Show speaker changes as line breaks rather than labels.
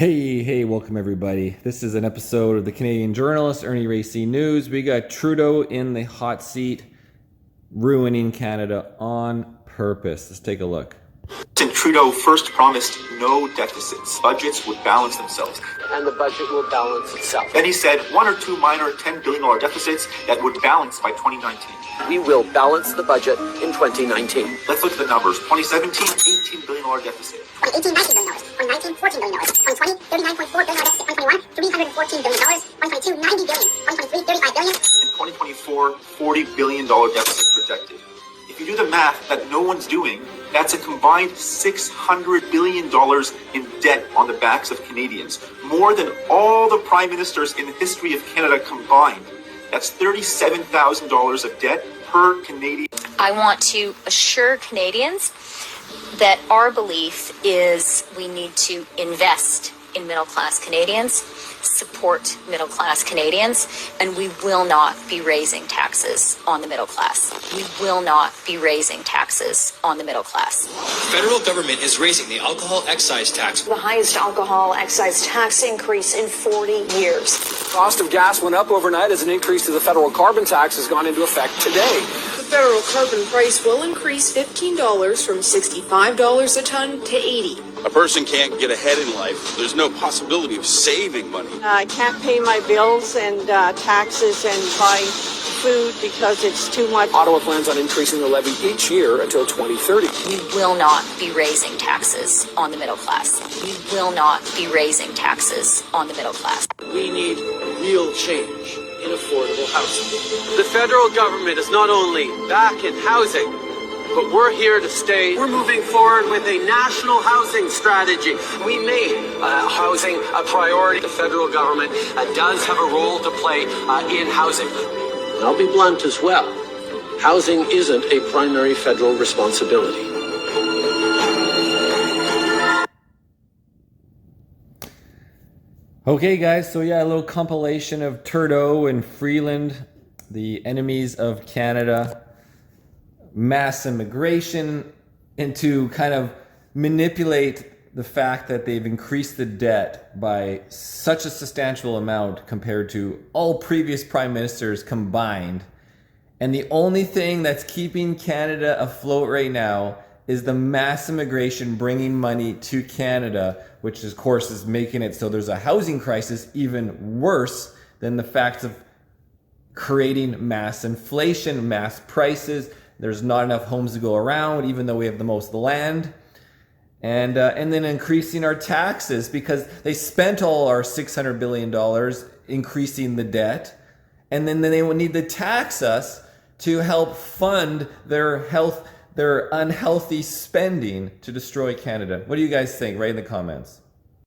Hey, welcome everybody. This is an episode of the Canadian journalist, Ernie Racine News. We got Trudeau in the hot seat, ruining Canada on purpose. Let's take a look.
Trudeau first promised no deficits. Budgets would balance themselves.
And the budget will balance itself.
Then he said one or two minor $10 billion deficits that would balance by 2019.
We will balance the budget in 2019.
Let's look at the numbers. 2017, $18 billion deficit.
2018, $19 billion. 2019, $14 billion. 2020, $39.4 billion deficit. 2021, $314 billion. 2022, $90 billion. 2023, $35 billion.
In 2024, $40 billion deficit projected. If you do the math that no one's doing, that's a combined $600 billion in debt on the backs of Canadians. More than all the prime ministers in the history of Canada combined. That's $37,000 of debt per Canadian.
I want to assure Canadians that our belief is we need to invest in middle-class Canadians, support middle-claess Canadians, and we will not be raising taxes on the middle class. We will not be raising taxes on the middle class.
The federal government is raising the alcohol excise tax.
The highest alcohol excise tax increase in 40 years.
The cost of gas went up overnight as an increase to the federal carbon tax has gone into effect today.
The federal carbon price will increase $15 from $65 a ton to $80.
A person can't get ahead in life. There's no possibility of saving money.
I can't pay my bills and taxes and buy food because it's too much.
Ottawa plans on increasing the levy each year until 2030.
We will not be raising taxes on the middle class. We will not be raising taxes on the middle class.
We need real change in affordable housing.
The federal government is not only back in housing, but we're here to stay. We're moving forward with a national housing strategy. We made housing a priority. The federal government does have a role to play in housing.
I'll be blunt as well. Housing isn't a primary federal responsibility.
Okay, guys, so a little compilation of Trudeau and Freeland, the enemies of Canada. Mass immigration, and to kind of manipulate the fact that they've increased the debt by such a substantial amount compared to all previous prime ministers combined. And the only thing that's keeping Canada afloat right now is the mass immigration bringing money to Canada, which of course is making it so there's a housing crisis even worse than the fact of creating mass inflation, mass prices. There's not enough homes to go around, even though we have the most land. And then increasing our taxes because they spent all our $600 billion increasing the debt. And then they will need to tax us to help fund their unhealthy spending to destroy Canada. What do you guys think? Write in the comments.